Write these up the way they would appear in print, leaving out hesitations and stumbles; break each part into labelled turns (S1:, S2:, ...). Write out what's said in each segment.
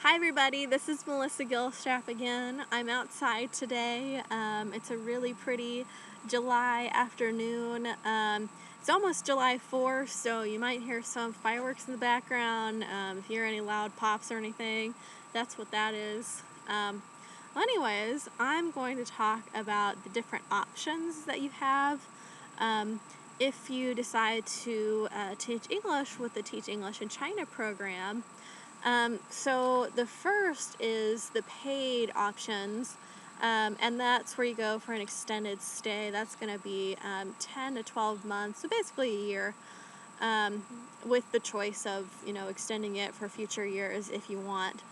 S1: Hi everybody, this is Melissa Gilstrap again. I'm outside today. It's a really pretty July afternoon. It's almost July 4th, so you might hear some fireworks in the background. If you hear any loud pops or anything, that's what that is. Anyways, I'm going to talk about the different options that you have if you decide to teach English with the Teach English in China program. So the first is the paid options, and that's where you go for an extended stay. That's going to be 10 to 12 months, so basically a year, with the choice of, extending it for future years if you want.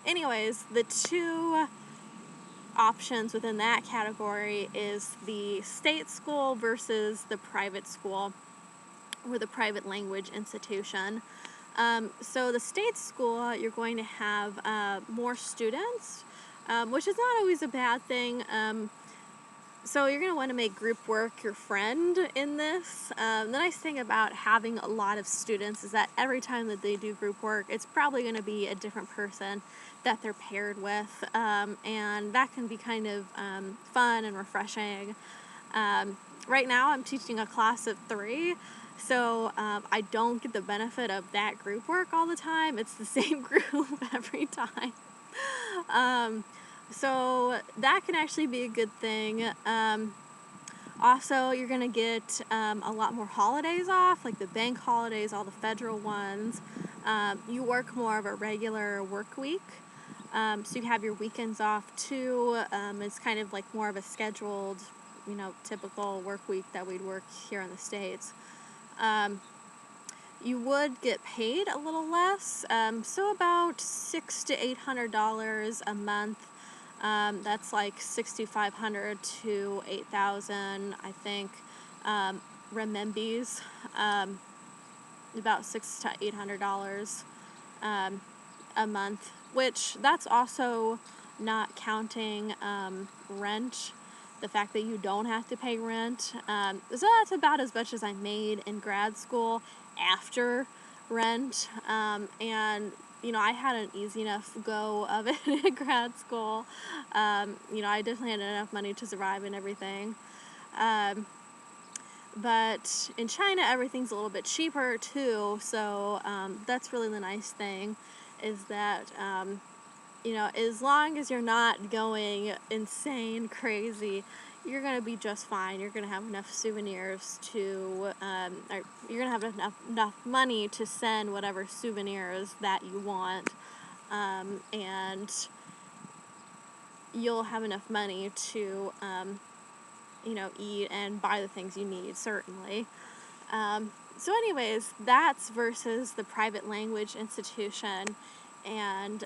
S1: Anyways, the two options within that category is the state school versus the private school or the private language institution. So the state school, you're going to have more students, which is not always a bad thing. So you're going to want to make group work your friend in this. The nice thing about having a lot of students is that every time that they do group work, it's probably going to be a different person that they're paired with, and that can be kind of fun and refreshing. Right now I'm teaching a class of 3, so I don't get the benefit of that group work all the time. It's the same group every time. So that can actually be a good thing. Also, you're going to get a lot more holidays off, like the bank holidays, all the federal ones. You work more of a regular work week. So you have your weekends off too. It's kind of like more of a scheduled, typical work week that we'd work here in the States. You would get paid a little less, so about $600 to $800 a month. That's like $6,500 to $8,000, I think, renminbis, about $600 to $800 a month, which that's also not counting rent, the fact that you don't have to pay rent. So that's about as much as I made in grad school after rent, and I had an easy enough go of it in grad school. I definitely had enough money to survive and everything. But in China, everything's a little bit cheaper too, so that's really the nice thing, is that, as long as you're not going insane crazy, you're going to be just fine. You're going to have enough souvenirs to, or you're going to have enough money to send whatever souvenirs that you want, and you'll have enough money to, eat and buy the things you need, certainly. So anyways, that's versus the private language institution, and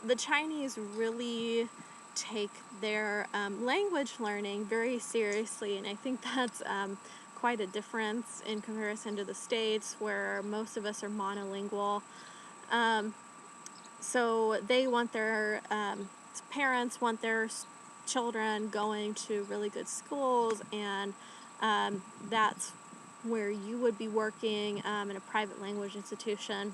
S1: the Chinese really take their language learning very seriously, and I think that's quite a difference in comparison to the States, where most of us are monolingual. So they want their parents want their children going to really good schools, and that's where you would be working in a private language institution.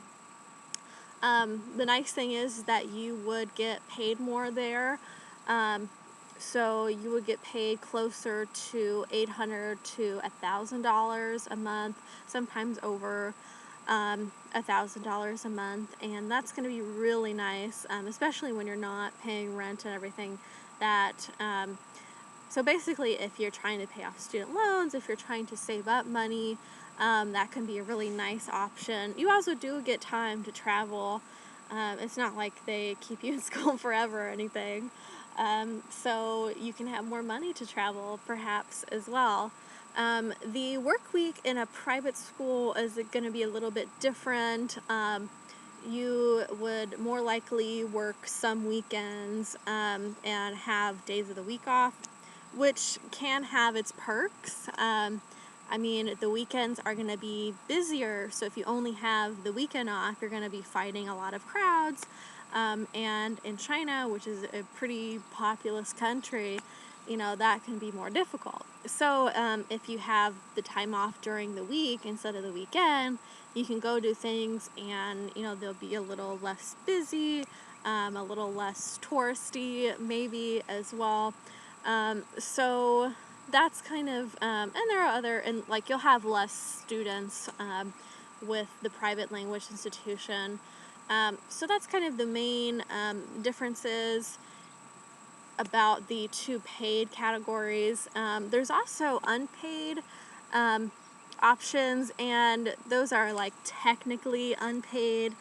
S1: The nice thing is that you would get paid more there. So you would get paid closer to $800 to $1,000 a month, sometimes over $1,000 a month, and that's going to be really nice, especially when you're not paying rent and everything. So basically, if you're trying to pay off student loans, if you're trying to save up money, that can be a really nice option. You also do get time to travel. It's not like they keep you in school forever or anything. So you can have more money to travel, perhaps, as well. The work week in a private school is going to be a little bit different. You would more likely work some weekends and have days of the week off, which can have its perks. The weekends are going to be busier, so if you only have the weekend off, you're going to be fighting a lot of crowds. And in China, which is a pretty populous country, that can be more difficult. So if you have the time off during the week instead of the weekend, you can go do things, and they'll be a little less busy, a little less touristy maybe as well. So that's kind of, and there are other, and like you'll have less students with the private language institution. So that's kind of the main differences about the two paid categories. There's also unpaid options, and those are like technically unpaid.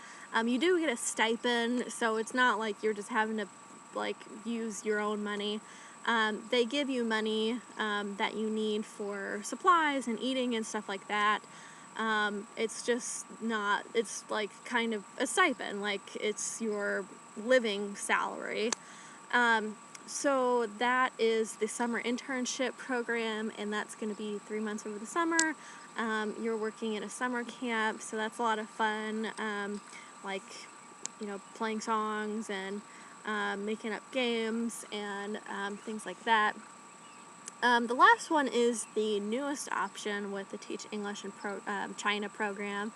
S1: You do get a stipend, so it's not like you're just having to like use your own money. They give you money that you need for supplies and eating and stuff like that. It's just not, it's like kind of a stipend, like it's your living salary. So that is the summer internship program, and that's going to be 3 months over the summer. You're working at a summer camp, so that's a lot of fun, like, playing songs and making up games and things like that. The last one is the newest option with the Teach English in China program,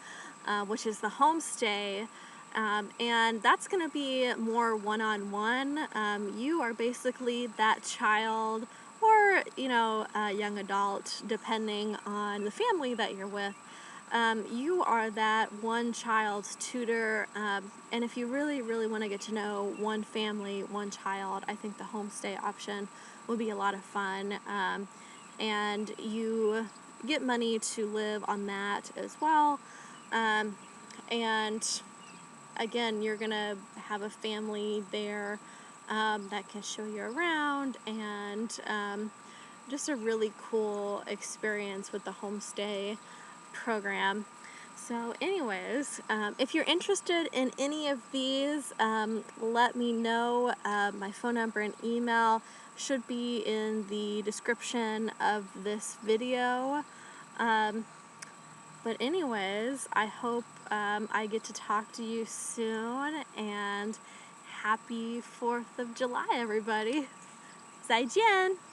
S1: which is the Homestay. And that's going to be more one-on-one. You are basically that child or, a young adult, depending on the family that you're with. You are that one child's tutor, and if you really, really want to get to know one family, one child, I think the Homestay option would be a lot of fun, and you get money to live on that as well, and again, you're going to have a family there that can show you around, and just a really cool experience with the Homestay program. So anyways, if you're interested in any of these, let me know. My phone number and email should be in the description of this video. But anyways, I hope I get to talk to you soon, and happy 4th of July, everybody. 再见!